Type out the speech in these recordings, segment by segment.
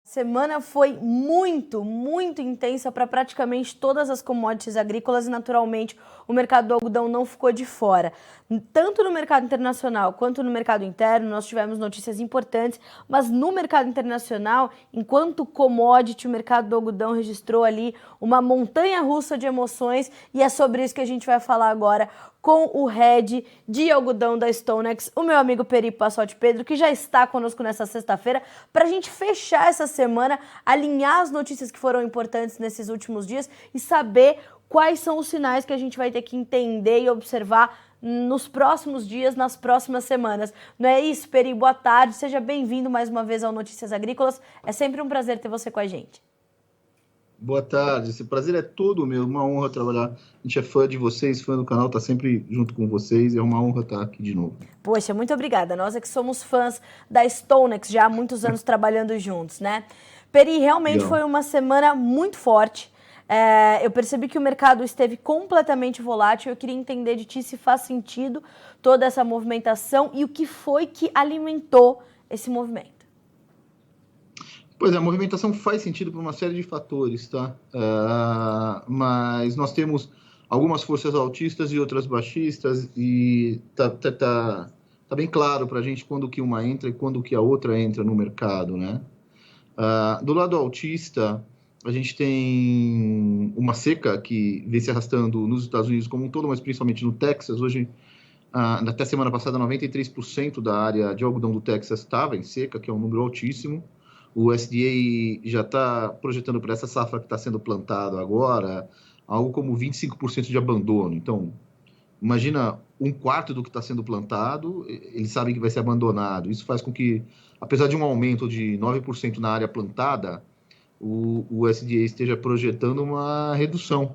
Semana foi muito intensa para praticamente todas as commodities agrícolas e, naturalmente, o mercado do algodão não ficou de fora. Tanto no mercado internacional quanto no mercado interno, nós tivemos notícias importantes, mas no mercado internacional, enquanto commodity, o mercado do algodão registrou ali uma montanha-russa de emoções, e é sobre isso que a gente vai falar agora com o head de algodão da StoneX, o meu amigo Peri Passotti Pedro, que já está conosco nessa sexta-feira, para a gente fechar essa semana, alinhar as notícias que foram importantes nesses últimos dias e saber quais são os sinais que a gente vai ter que entender e observar nos próximos dias, nas próximas semanas. Não é isso, Peri? Boa tarde, seja bem-vindo mais uma vez ao Notícias Agrícolas. É sempre um prazer ter você com a gente. Boa tarde, esse prazer é todo meu, uma honra trabalhar. A gente é fã de vocês, fã do canal, está sempre junto com vocês, é uma honra estar aqui de novo. Poxa, muito obrigada. Nós é que somos fãs da StoneX, já há muitos anos trabalhando juntos, né? Peri, realmente foi uma semana muito forte. Eu percebi que o mercado esteve completamente volátil. Eu queria entender de ti se faz sentido toda essa movimentação e o que foi que alimentou esse movimento. Pois é, a movimentação faz sentido por uma série de fatores, tá? Mas nós temos algumas forças altistas e outras baixistas, e tá bem claro para a gente quando que uma entra e quando que a outra entra no mercado, né? Do lado altista, a gente tem uma seca que vem se arrastando nos Estados Unidos como um todo, mas principalmente no Texas. Hoje, até semana passada, 93% da área de algodão do Texas estava em seca, que é um número altíssimo. O USDA já está projetando para essa safra que está sendo plantada agora algo como 25% de abandono. Então, imagina um quarto do que está sendo plantado, eles sabem que vai ser abandonado. Isso faz com que, apesar de um aumento de 9% na área plantada, o USDA esteja projetando uma redução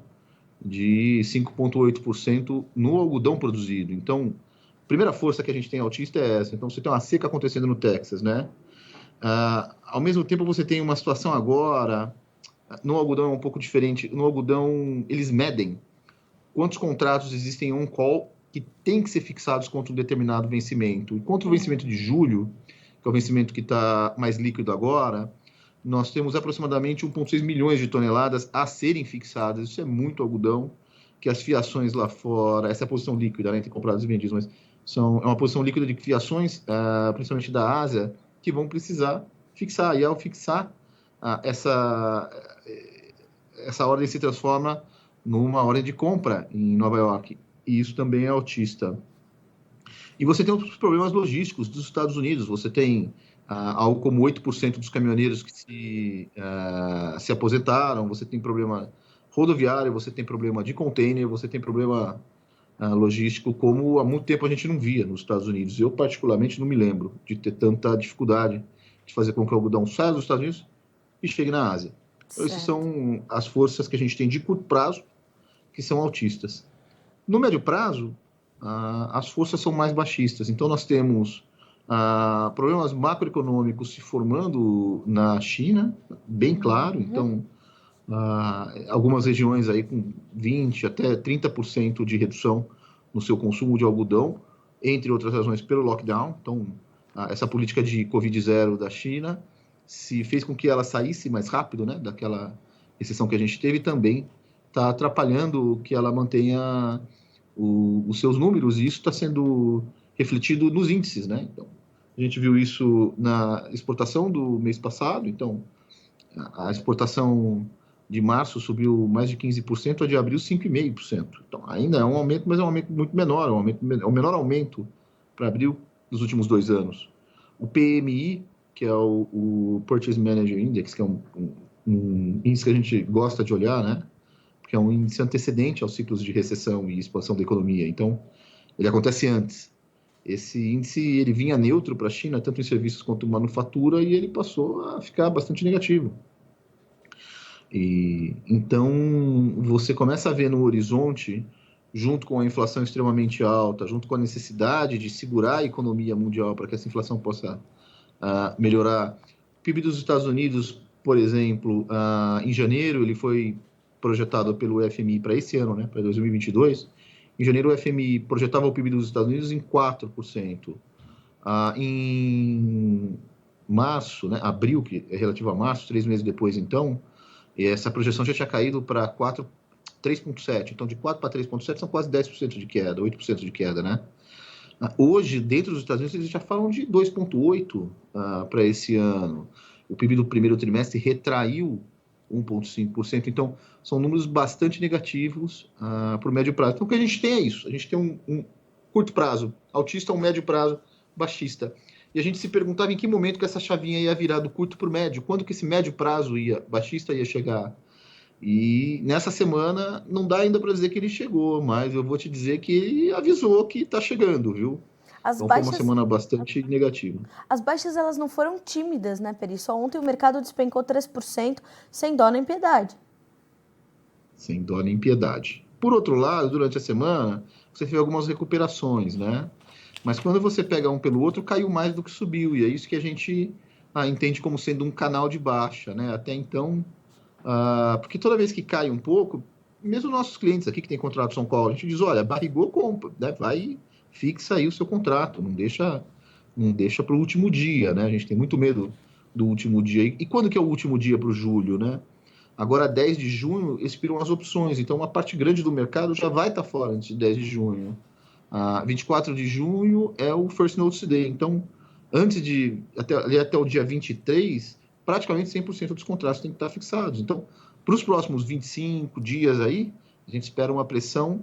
de 5,8% no algodão produzido. Então, a primeira força que a gente tem altista é essa. Então, você tem uma seca acontecendo no Texas, né? Ao mesmo tempo, você tem uma situação agora, no algodão é um pouco diferente. No algodão, eles medem quantos contratos existem on-call que têm que ser fixados contra um determinado vencimento. E contra o vencimento de julho, que é o vencimento que está mais líquido agora, nós temos aproximadamente 1,6 milhões de toneladas a serem fixadas. Isso é muito algodão, que as fiações lá fora, essa é a posição líquida, né, entre comprados e vendidos, mas é uma posição líquida de fiações, principalmente da Ásia, que vão precisar fixar. E ao fixar, essa ordem se transforma numa ordem de compra em Nova York. E isso também é altista. E você tem outros problemas logísticos dos Estados Unidos. Você tem algo como 8% dos caminhoneiros que se aposentaram. Você tem problema rodoviário, você tem problema de container, você tem problema logístico como há muito tempo a gente não via nos Estados Unidos. Eu, particularmente, não me lembro de ter tanta dificuldade de fazer com que o algodão saia dos Estados Unidos e chegue na Ásia. Então, essas são as forças que a gente tem de curto prazo, que são altistas. No médio prazo, as forças são mais baixistas. Então, nós temos problemas macroeconômicos se formando na China, bem claro. Então, algumas regiões aí com 20% até 30% de redução no seu consumo de algodão, entre outras razões pelo lockdown. Então, essa política de Covid-0 da China se fez com que ela saísse mais rápido, né, daquela recessão que a gente teve, também está atrapalhando que ela mantenha os seus números, e isso está sendo refletido nos índices, né? Então, a gente viu isso na exportação do mês passado. Então, a exportação de março subiu mais de 15%, a de abril 5,5%. Então, ainda é um aumento, mas é um aumento muito menor, é o menor aumento para abril dos últimos 2 anos. O PMI, que é o Purchase Manager Index, que é um índice que a gente gosta de olhar, né? Que é um índice antecedente aos ciclos de recessão e expansão da economia. Então, ele acontece antes. Esse índice ele vinha neutro para a China, tanto em serviços quanto em manufatura, e ele passou a ficar bastante negativo. E então, você começa a ver no horizonte, junto com a inflação extremamente alta, junto com a necessidade de segurar a economia mundial para que essa inflação possa melhorar. O PIB dos Estados Unidos, por exemplo, em janeiro, ele foi projetado pelo FMI para esse ano, né, para 2022. Em janeiro, o FMI projetava o PIB dos Estados Unidos em 4%. Em março, né, abril, que é relativo a março, 3 meses depois, então, e essa projeção já tinha caído para 3,7. Então, de 4 para 3,7 são quase 10% de queda, 8% de queda, né? Hoje, dentro dos Estados Unidos, eles já falam de 2,8 para esse ano. O PIB do primeiro trimestre retraiu 1,5%. Então, são números bastante negativos para o médio prazo. Então, o que a gente tem é isso. A gente tem um curto prazo altista, um médio prazo baixista. E a gente se perguntava em que momento que essa chavinha ia virar do curto para o médio, quando que esse médio prazo baixista ia chegar. E nessa semana não dá ainda para dizer que ele chegou, mas eu vou te dizer que ele avisou que está chegando, viu? As Então baixas, foi uma semana bastante negativa. as baixas elas não foram tímidas, né, Peri? Só ontem o mercado despencou 3%, sem dó nem piedade. Sem dó nem piedade. Por outro lado, durante a semana, você teve algumas recuperações, né? Mas quando você pega um pelo outro, caiu mais do que subiu. E é isso que a gente entende como sendo um canal de baixa, né? Até então, porque toda vez que cai um pouco, mesmo nossos clientes aqui que tem contrato São Paulo, a gente diz, olha, barrigou, compra, né? Vai, fixa aí o seu contrato, não deixa para o último dia, né? A gente tem muito medo do último dia. E quando que é o último dia para o julho, né? Agora, 10 de junho, expiram as opções, então uma parte grande do mercado já vai estar fora antes de 10 de junho. 24 de junho é o First Notice Day, então até o dia 23, praticamente 100% dos contratos têm que estar fixados. Então, para os próximos 25 dias aí, a gente espera uma pressão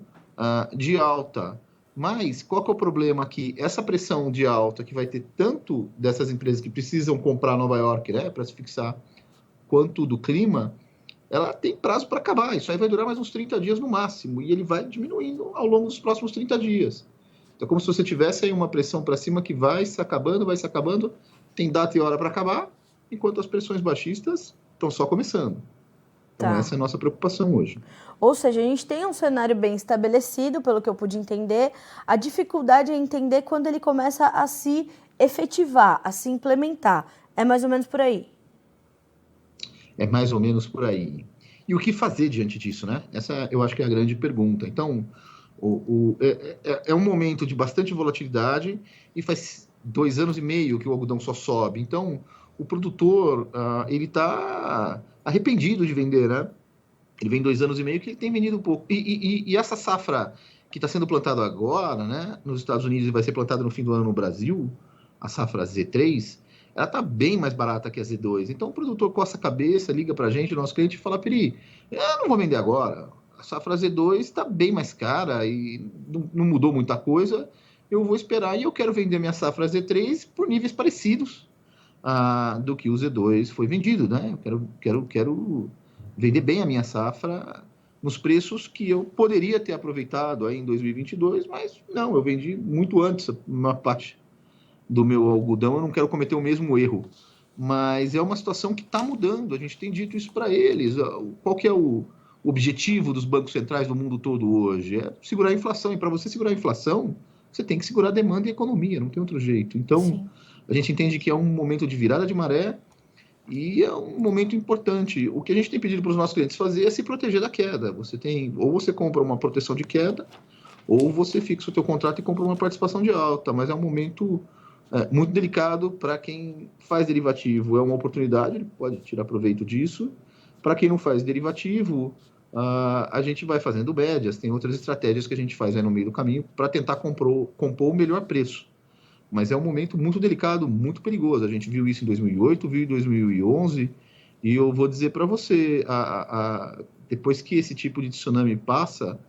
de alta. Mas qual que é o problema aqui? Essa pressão de alta que vai ter tanto dessas empresas que precisam comprar Nova York, né, para se fixar, quanto do clima, ela tem prazo para acabar. Isso aí vai durar mais uns 30 dias no máximo, e ele vai diminuindo ao longo dos próximos 30 dias. Então, é como se você tivesse aí uma pressão para cima que vai se acabando, tem data e hora para acabar, enquanto as pressões baixistas estão só começando. Então, essa é a nossa preocupação hoje. Ou seja, a gente tem um cenário bem estabelecido, pelo que eu pude entender. A dificuldade é entender quando ele começa a se efetivar, a se implementar. É mais ou menos por aí. É mais ou menos por aí. E o que fazer diante disso, né? Essa eu acho que é a grande pergunta. Então, é um momento de bastante volatilidade e faz 2 anos e meio que o algodão só sobe. Então, o produtor, ele está arrependido de vender, né? Ele vem 2 anos e meio que ele tem vendido um pouco. E essa safra que está sendo plantada agora, né? Nos Estados Unidos e vai ser plantada no fim do ano no Brasil, a safra Z3, ela está bem mais barata que a Z2. Então, o produtor coça a cabeça, liga para a gente, o nosso cliente, e fala, Peri, eu não vou vender agora. A safra Z2 está bem mais cara e não mudou muita coisa. Eu vou esperar e eu quero vender minha safra Z3 por níveis parecidos do que o Z2 foi vendido, né? Eu quero vender bem a minha safra nos preços que eu poderia ter aproveitado aí em 2022, mas não, eu vendi muito antes uma parte do meu algodão, eu não quero cometer o mesmo erro. Mas é uma situação que está mudando, a gente tem dito isso para eles. Qual que é o objetivo dos bancos centrais do mundo todo hoje? É segurar a inflação, e para você segurar a inflação, você tem que segurar a demanda e a economia, não tem outro jeito. Então, sim, a gente entende que é um momento de virada de maré e é um momento importante. O que a gente tem pedido para os nossos clientes fazer é se proteger da queda. Ou você compra uma proteção de queda, ou você fixa o teu contrato e compra uma participação de alta, mas é um momento muito delicado para quem faz derivativo. É uma oportunidade, ele pode tirar proveito disso. Para quem não faz derivativo, a gente vai fazendo médias, tem outras estratégias que a gente faz no meio do caminho para tentar compor o melhor preço. Mas é um momento muito delicado, muito perigoso. A gente viu isso em 2008, viu em 2011, e eu vou dizer para você, depois que esse tipo de tsunami passa,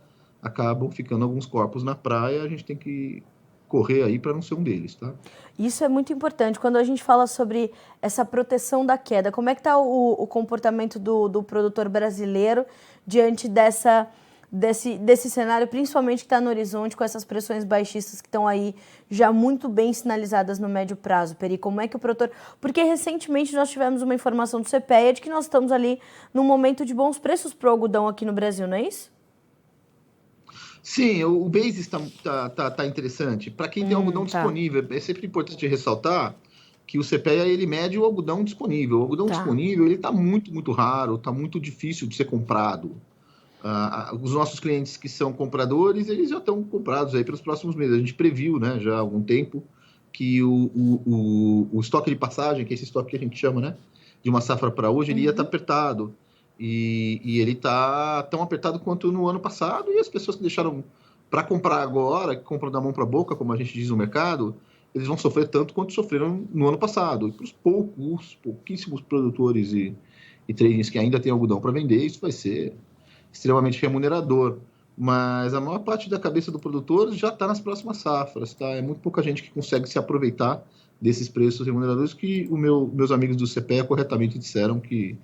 acabam ficando alguns corpos na praia, a gente tem que correr aí para não ser um deles, tá? Isso é muito importante. Quando a gente fala sobre essa proteção da queda, como é que está o comportamento do produtor brasileiro diante desse cenário, principalmente que está no horizonte, com essas pressões baixistas que estão aí já muito bem sinalizadas no médio prazo, Peri? Como é que o produtor... Porque recentemente nós tivemos uma informação do CPEA de que nós estamos ali num momento de bons preços para o algodão aqui no Brasil, não é isso? Sim, o basis tá interessante. Para quem tem algodão disponível, é sempre importante ressaltar que o CPEA ele mede o algodão disponível. O algodão disponível ele está muito, muito raro, está muito difícil de ser comprado. Os nossos clientes que são compradores, eles já estão comprados aí pelos próximos meses. A gente previu, né, já há algum tempo que o estoque de passagem, que é esse estoque que a gente chama, né, de uma safra para hoje, ele ia estar apertado. E ele está tão apertado quanto no ano passado, e as pessoas que deixaram para comprar agora, que compram da mão para a boca, como a gente diz no mercado, eles vão sofrer tanto quanto sofreram no ano passado. E para os pouquíssimos produtores e tradings que ainda têm algodão para vender, isso vai ser extremamente remunerador. Mas a maior parte da cabeça do produtor já está nas próximas safras, tá? É muito pouca gente que consegue se aproveitar desses preços remuneradores que meus amigos do CPEA corretamente disseram que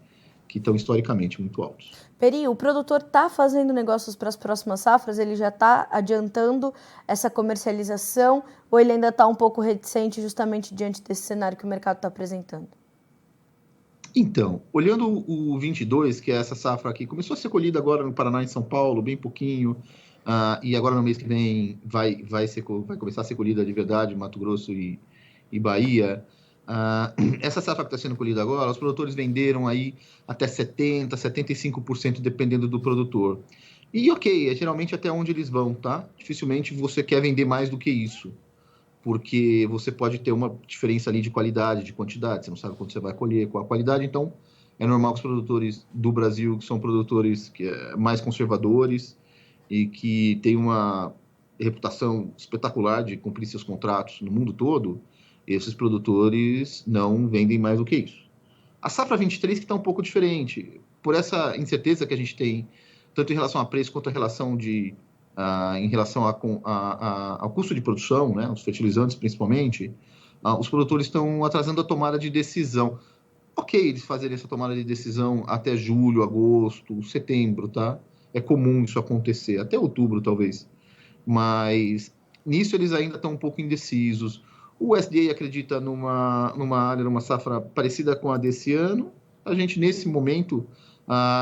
estão historicamente muito altos. Peri, o produtor está fazendo negócios para as próximas safras? Ele já está adiantando essa comercialização ou ele ainda está um pouco reticente justamente diante desse cenário que o mercado está apresentando? Então, olhando o 22, que é essa safra aqui, começou a ser colhida agora no Paraná e em São Paulo, bem pouquinho, e agora no mês que vem vai começar a ser colhida de verdade em Mato Grosso e Bahia. Essa safra que está sendo colhida agora, os produtores venderam aí até 70%, 75%, dependendo do produtor. E ok, é geralmente até onde eles vão, tá? Dificilmente você quer vender mais do que isso, porque você pode ter uma diferença ali de qualidade, de quantidade, você não sabe quando você vai colher, qual a qualidade, então é normal que os produtores do Brasil, que são produtores mais conservadores e que têm uma reputação espetacular de cumprir seus contratos no mundo todo, esses produtores não vendem mais do que isso. A safra 23 que está um pouco diferente, por essa incerteza que a gente tem, tanto em relação a preço quanto em relação ao custo de produção, né, os fertilizantes principalmente, os produtores estão atrasando a tomada de decisão. Ok, eles fazerem essa tomada de decisão até julho, agosto, setembro, tá? É comum isso acontecer, até outubro talvez. Mas nisso eles ainda estão um pouco indecisos. O USDA acredita numa safra parecida com a desse ano. A gente, nesse momento,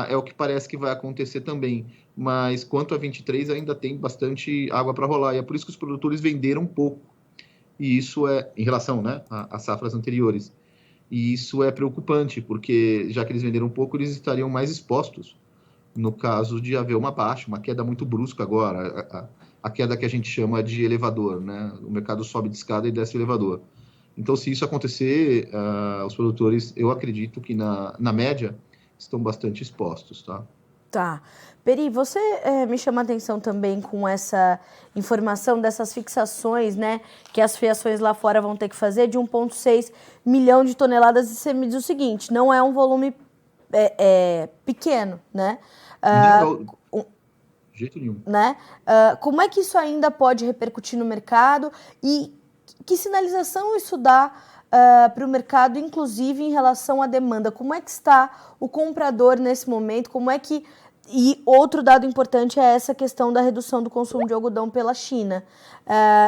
é o que parece que vai acontecer também. Mas quanto a 23, ainda tem bastante água para rolar. E é por isso que os produtores venderam pouco. E isso é, em relação, né, às safras anteriores. E isso é preocupante, porque já que eles venderam pouco, eles estariam mais expostos no caso de haver uma baixa, uma queda muito brusca agora. A queda que a gente chama de elevador, né? O mercado sobe de escada e desce o elevador. Então, se isso acontecer, os produtores, eu acredito que na média, estão bastante expostos, tá? Tá. Peri, você me chama a atenção também com essa informação dessas fixações, né, que as fiações lá fora vão ter que fazer de 1,6 milhão de toneladas, e você me diz o seguinte, não é um volume pequeno, né? De jeito nenhum. Né? Como é que isso ainda pode repercutir no mercado e que sinalização isso dá para o mercado, inclusive em relação à demanda? Como é que está o comprador nesse momento? E outro dado importante é essa questão da redução do consumo de algodão pela China.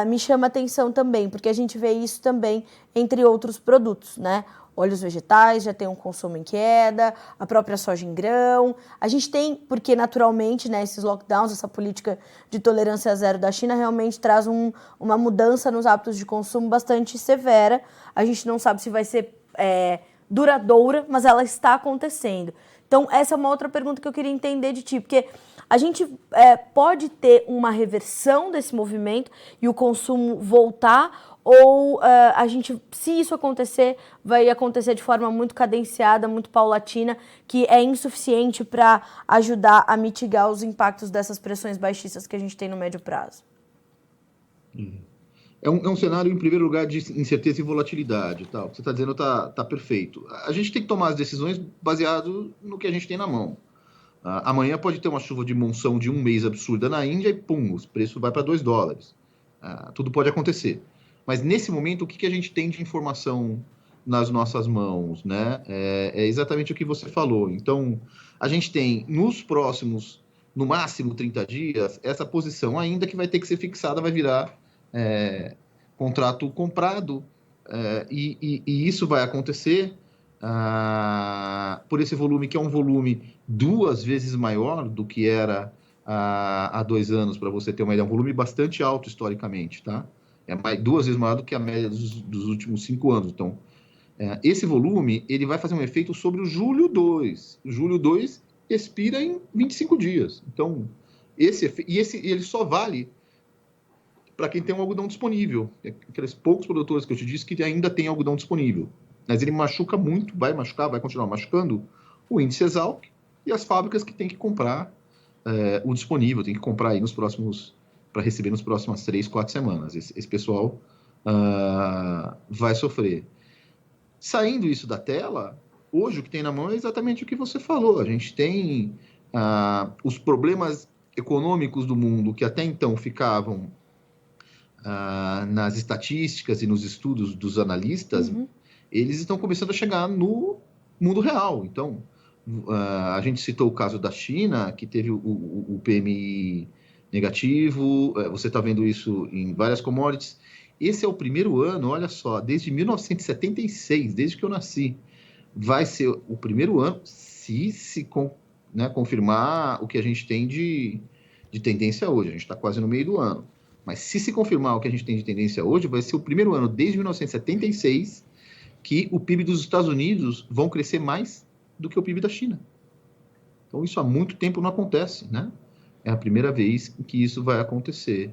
Me chama a atenção também, porque a gente vê isso também entre outros produtos, né? Óleos vegetais já tem um consumo em queda, a própria soja em grão. A gente tem, porque naturalmente, né, esses lockdowns, essa política de tolerância zero da China realmente traz uma mudança nos hábitos de consumo bastante severa. A gente não sabe se vai ser duradoura, mas ela está acontecendo. Então, essa é uma outra pergunta que eu queria entender de ti, porque a gente pode ter uma reversão desse movimento e o consumo voltar, ou se isso acontecer, vai acontecer de forma muito cadenciada, muito paulatina, que é insuficiente para ajudar a mitigar os impactos dessas pressões baixistas que a gente tem no médio prazo? É um cenário, em primeiro lugar, de incerteza e volatilidade. Tá? O que você está dizendo está perfeito. A gente tem que tomar as decisões baseado no que a gente tem na mão. Amanhã pode ter uma chuva de monção de um mês absurda na Índia e, pum, o preço vai para $2. Tudo pode acontecer. Mas, nesse momento, o que a gente tem de informação nas nossas mãos? Né? É exatamente o que você falou. Então, a gente tem, nos próximos, no máximo 30 dias, essa posição ainda que vai ter que ser fixada, vai virar contrato comprado, e isso vai acontecer por esse volume, que é um volume 2 vezes maior do que era há 2 anos, para você ter uma ideia. É um volume bastante alto historicamente, tá? É 2 vezes maior do que a média dos últimos 5 anos. Então, esse volume ele vai fazer um efeito sobre o julho 2. O julho 2 expira em 25 dias. Então, ele só vale para quem tem um algodão disponível. Aqueles poucos produtores que eu te disse que ainda tem algodão disponível. Mas ele machuca muito, vai machucar, vai continuar machucando o índice Exalc e as fábricas que têm que comprar o disponível, tem que comprar aí para receber nas próximas 3, 4 semanas. Esse pessoal vai sofrer. Saindo isso da tela, hoje o que tem na mão é exatamente o que você falou. A gente tem os problemas econômicos do mundo que até então ficavam nas estatísticas e nos estudos dos analistas, eles estão começando a chegar no mundo real. Então, a gente citou o caso da China, que teve o PMI negativo, você está vendo isso em várias commodities. Esse é o primeiro ano, olha só, desde 1976, desde que eu nasci, vai ser o primeiro ano, se confirmar o que a gente tem de tendência hoje. A gente está quase no meio do ano. Mas se confirmar o que a gente tem de tendência hoje, vai ser o primeiro ano desde 1976 que o PIB dos Estados Unidos vão crescer mais do que o PIB da China. Então, isso há muito tempo não acontece, né? É a primeira vez que isso vai acontecer.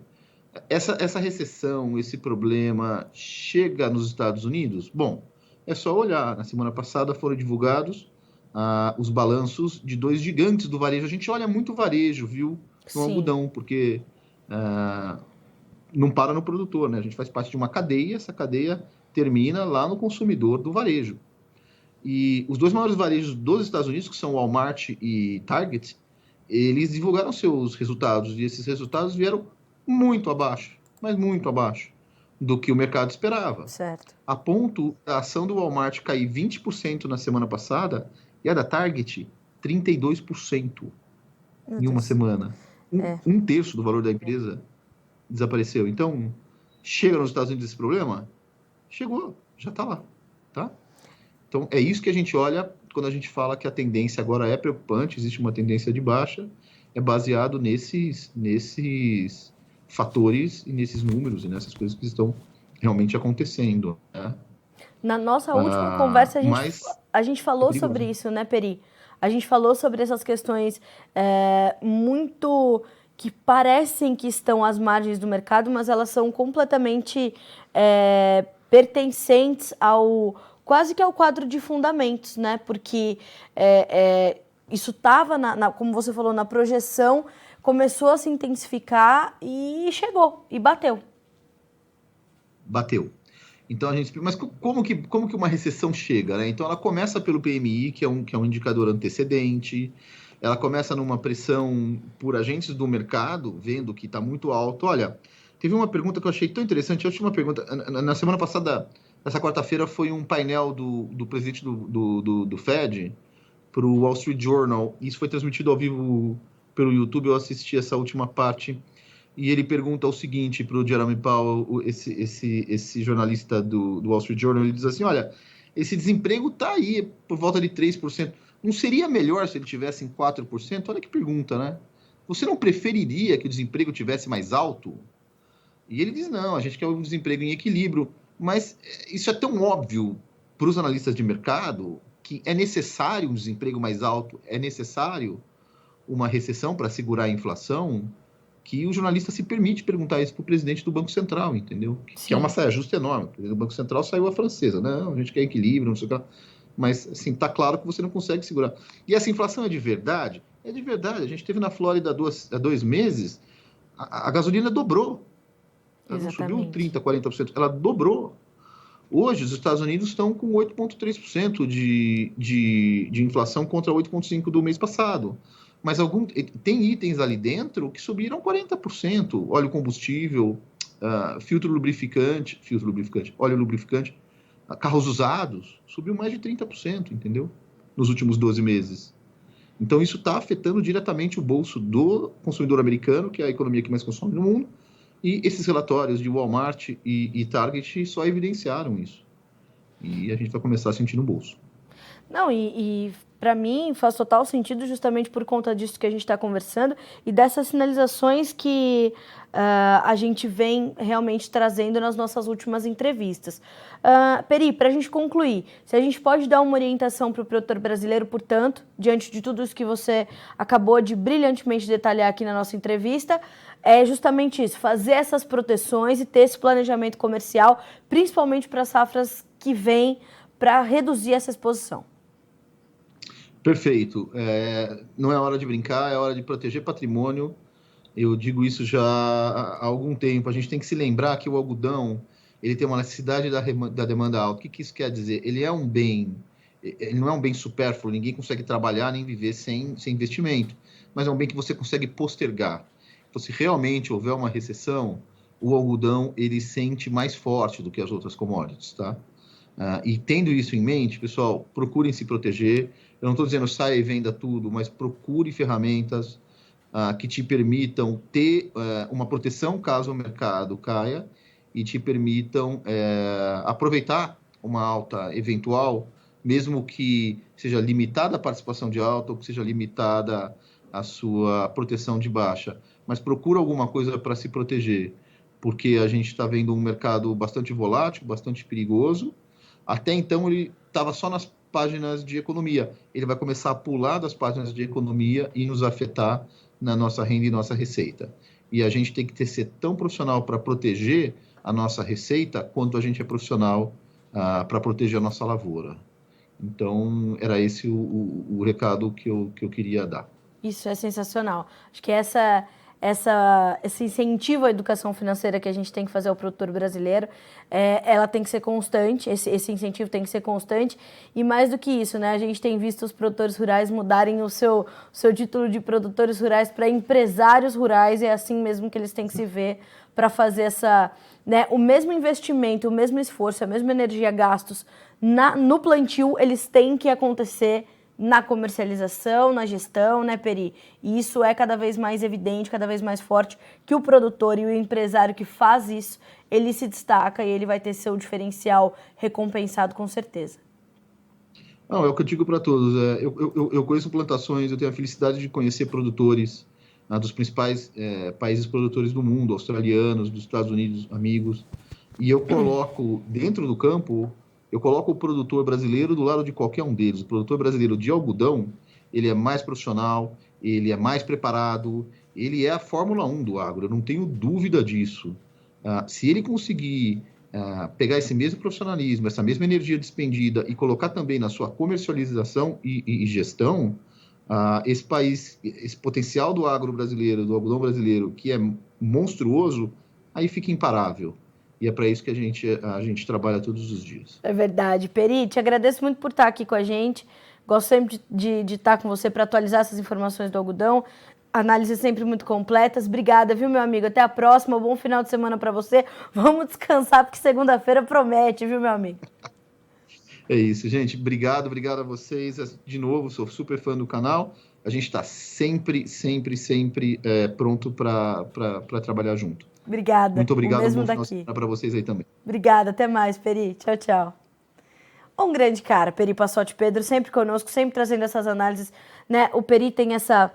Essa recessão, esse problema, chega nos Estados Unidos? Bom, é só olhar. Na semana passada foram divulgados os balanços de 2 gigantes do varejo. A gente olha muito varejo, viu? No algodão, porque não para no produtor, né? A gente faz parte de uma cadeia, essa cadeia termina lá no consumidor do varejo. E os 2 maiores varejos dos Estados Unidos, que são Walmart e Target, eles divulgaram seus resultados, e esses resultados vieram muito abaixo, mas muito abaixo do que o mercado esperava. Certo. A ponto da ação do Walmart cair 20% na semana passada e a da Target 32% em uma semana. Um terço do valor da empresa desapareceu. Então, chega nos Estados Unidos esse problema? Chegou, já está lá, tá? Então, é isso que a gente olha quando a gente fala que a tendência agora é preocupante, existe uma tendência de baixa, é baseado nesses fatores e nesses números e nessas coisas que estão realmente acontecendo, né? Na nossa última conversa, a gente falou sobre isso, né, Peri? A gente falou sobre essas questões muito que parecem que estão às margens do mercado, mas elas são completamente pertencentes quase que ao quadro de fundamentos, né? Porque isso estava, como você falou, na projeção, começou a se intensificar e chegou, e bateu. Bateu. Então mas como que uma recessão chega, né? Então ela começa pelo PMI, que é um indicador antecedente, ela começa numa pressão por agentes do mercado, vendo que está muito alto. Olha, teve uma pergunta que eu achei tão interessante, a última pergunta, na semana passada, essa quarta-feira, foi um painel do presidente do Fed para o Wall Street Journal, isso foi transmitido ao vivo pelo YouTube, eu assisti essa última parte, e ele pergunta o seguinte para o Jerome Powell, esse jornalista do Wall Street Journal, ele diz assim, olha, esse desemprego está aí por volta de 3%, não seria melhor se ele tivesse em 4%? Olha que pergunta, né? Você não preferiria que o desemprego tivesse mais alto? E ele diz, não, a gente quer um desemprego em equilíbrio, mas isso é tão óbvio para os analistas de mercado que é necessário um desemprego mais alto, é necessário uma recessão para segurar a inflação, que o jornalista se permite perguntar isso para o presidente do Banco Central, entendeu? Que é uma saia justa enorme. O Banco Central saiu a francesa, não, a gente quer equilíbrio, não sei o que lá. Mas, assim, está claro que você não consegue segurar. E essa inflação é de verdade? É de verdade. A gente teve na Flórida há 2 meses, a gasolina dobrou. Ela não subiu 30%, 40%, ela dobrou. Hoje, os Estados Unidos estão com 8,3% de inflação contra 8,5% do mês passado. Mas tem itens ali dentro que subiram 40%. Óleo combustível, filtro lubrificante, óleo lubrificante, carros usados, subiu mais de 30%, entendeu? Nos últimos 12 meses. Então, isso está afetando diretamente o bolso do consumidor americano, que é a economia que mais consome no mundo, e esses relatórios de Walmart e Target só evidenciaram isso. E a gente vai começar a sentir no bolso. Não, e Para mim, faz total sentido justamente por conta disso que a gente está conversando e dessas sinalizações que a gente vem realmente trazendo nas nossas últimas entrevistas. Peri, para a gente concluir, se a gente pode dar uma orientação para o produtor brasileiro, portanto, diante de tudo isso que você acabou de brilhantemente detalhar aqui na nossa entrevista, é justamente isso, fazer essas proteções e ter esse planejamento comercial, principalmente para safras que vêm, para reduzir essa exposição. Perfeito. Não é hora de brincar, é hora de proteger patrimônio. Eu digo isso já há algum tempo. A gente tem que se lembrar que o algodão ele tem uma necessidade da demanda alta. O que isso quer dizer? Ele não é um bem supérfluo, ninguém consegue trabalhar nem viver sem investimento, mas é um bem que você consegue postergar. Então, se realmente houver uma recessão, o algodão ele sente mais forte do que as outras commodities, tá? E tendo isso em mente, pessoal, procurem se proteger. Eu não estou dizendo saia e venda tudo, mas procure ferramentas que te permitam ter uma proteção caso o mercado caia e te permitam aproveitar uma alta eventual, mesmo que seja limitada a participação de alta ou que seja limitada a sua proteção de baixa. Mas procura alguma coisa para se proteger, porque a gente está vendo um mercado bastante volátil, bastante perigoso. Até então ele estava só nas páginas de economia. Ele vai começar a pular das páginas de economia e nos afetar na nossa renda e nossa receita. E a gente tem que ser tão profissional para proteger a nossa receita quanto a gente é profissional para proteger a nossa lavoura. Então, era esse o recado que eu queria dar. Isso é sensacional. Acho que esse incentivo à educação financeira que a gente tem que fazer ao produtor brasileiro, ela tem que ser constante, esse incentivo tem que ser constante, e mais do que isso, né, a gente tem visto os produtores rurais mudarem o seu título de produtores rurais para empresários rurais, e é assim mesmo que eles têm que se ver para fazer o mesmo investimento, o mesmo esforço, a mesma energia, gastos no plantio, eles têm que acontecer na comercialização, na gestão, né, Peri? E isso é cada vez mais evidente, cada vez mais forte, que o produtor e o empresário que faz isso, ele se destaca e ele vai ter seu diferencial recompensado com certeza. Não, é o que eu digo para todos. Eu conheço plantações, eu tenho a felicidade de conhecer produtores dos principais países produtores do mundo, australianos, dos Estados Unidos, amigos, e eu coloco dentro do campo, eu coloco o produtor brasileiro do lado de qualquer um deles. O produtor brasileiro de algodão, ele é mais profissional, ele é mais preparado, ele é a Fórmula 1 do agro, eu não tenho dúvida disso. Se ele conseguir pegar esse mesmo profissionalismo, essa mesma energia despendida e colocar também na sua comercialização e gestão, esse potencial do agro brasileiro, do algodão brasileiro, que é monstruoso, aí fica imparável. E é para isso que a gente trabalha todos os dias. É verdade. Peri, te agradeço muito por estar aqui com a gente. Gosto sempre de estar com você para atualizar essas informações do algodão. Análises sempre muito completas. Obrigada, viu, meu amigo? Até a próxima. Bom final de semana para você. Vamos descansar, porque segunda-feira promete, viu, meu amigo? É isso, gente. Obrigado a vocês. De novo, sou super fã do canal. A gente está sempre pronto para trabalhar junto. Obrigada. Muito obrigado. Bom final de semana para vocês aí também. Obrigada. Até mais, Peri. Tchau, tchau. Um grande cara, Peri Passotti Pedro, sempre conosco, sempre trazendo essas análises, né? O Peri tem essa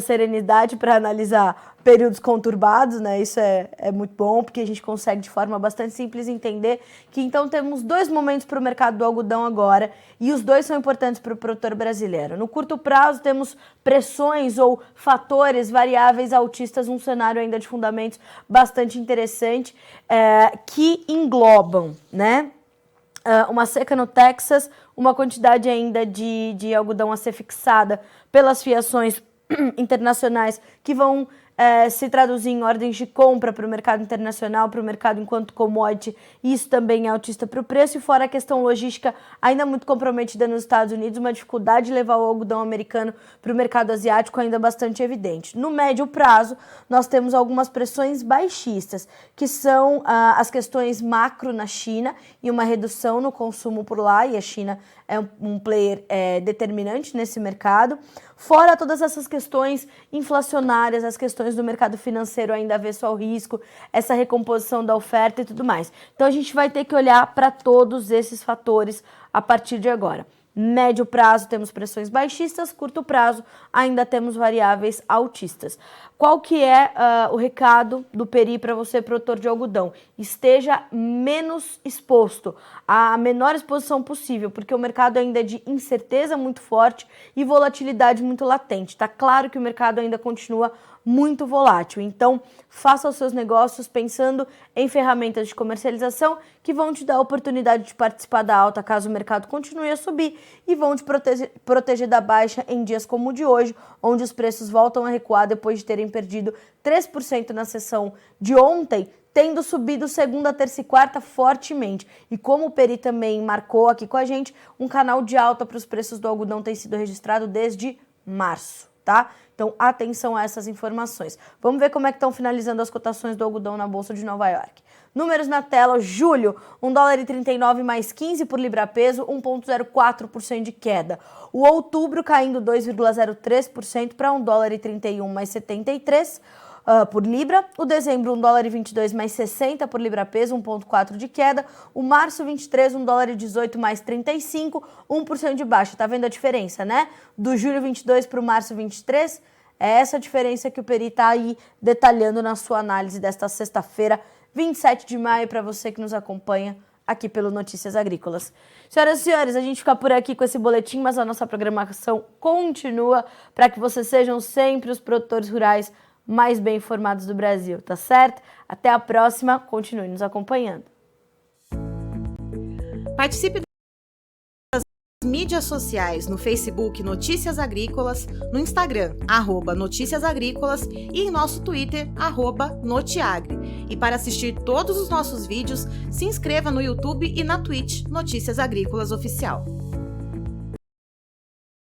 serenidade para analisar períodos conturbados, né? Isso é muito bom, porque a gente consegue de forma bastante simples entender que então temos dois momentos para o mercado do algodão agora, e os dois são importantes para o produtor brasileiro. No curto prazo temos pressões ou fatores variáveis altistas, um cenário ainda de fundamentos bastante interessante, que englobam, né? Uma seca no Texas, uma quantidade ainda de algodão a ser fixada pelas fiações internacionais que vão se traduzir em ordens de compra para o mercado internacional, para o mercado enquanto commodity. Isso também é altista para o preço, e fora a questão logística ainda muito comprometida nos Estados Unidos, uma dificuldade de levar o algodão americano para o mercado asiático ainda bastante evidente. No médio prazo, nós temos algumas pressões baixistas, que são as questões macro na China e uma redução no consumo por lá, e a China é um player determinante nesse mercado. Fora todas essas questões inflacionárias, as questões do mercado financeiro ainda avesso ao risco, essa recomposição da oferta e tudo mais. Então a gente vai ter que olhar para todos esses fatores a partir de agora. Médio prazo temos pressões baixistas, curto prazo ainda temos variáveis altistas. Qual que é o recado do Peri para você, produtor de algodão? Esteja menos exposto, a menor exposição possível, porque o mercado ainda é de incerteza muito forte e volatilidade muito latente. Está claro que o mercado ainda continua muito volátil, então faça os seus negócios pensando em ferramentas de comercialização que vão te dar a oportunidade de participar da alta caso o mercado continue a subir e vão te proteger da baixa em dias como o de hoje, onde os preços voltam a recuar depois de terem perdido 3% na sessão de ontem, tendo subido segunda, terça e quarta fortemente. E como o Peri também marcou aqui com a gente, um canal de alta para os preços do algodão tem sido registrado desde março, tá? Então, atenção a essas informações. Vamos ver como é que estão finalizando as cotações do algodão na Bolsa de Nova York. Números na tela, julho, $1,39 mais 15 por libra-peso, 1,04% de queda. O outubro caindo 2,03% para $1,31 mais 73 por libra. O dezembro, $1,22 mais 60 por libra-peso, 1,4% de queda. O março, 23, $1,18 mais 35, 1% de baixa. Tá vendo a diferença, né? Do julho 22 para o março 23, é essa a diferença que o Peri tá aí detalhando na sua análise desta sexta-feira, 27 de maio, para você que nos acompanha aqui pelo Notícias Agrícolas. Senhoras e senhores, a gente fica por aqui com esse boletim, mas a nossa programação continua para que vocês sejam sempre os produtores rurais mais bem informados do Brasil, tá certo? Até a próxima, continue nos acompanhando. Participe das mídias sociais no Facebook Notícias Agrícolas, no Instagram @Notícias Agrícolas e em nosso Twitter @Notiagre. E para assistir todos os nossos vídeos, se inscreva no YouTube e na Twitch Notícias Agrícolas Oficial.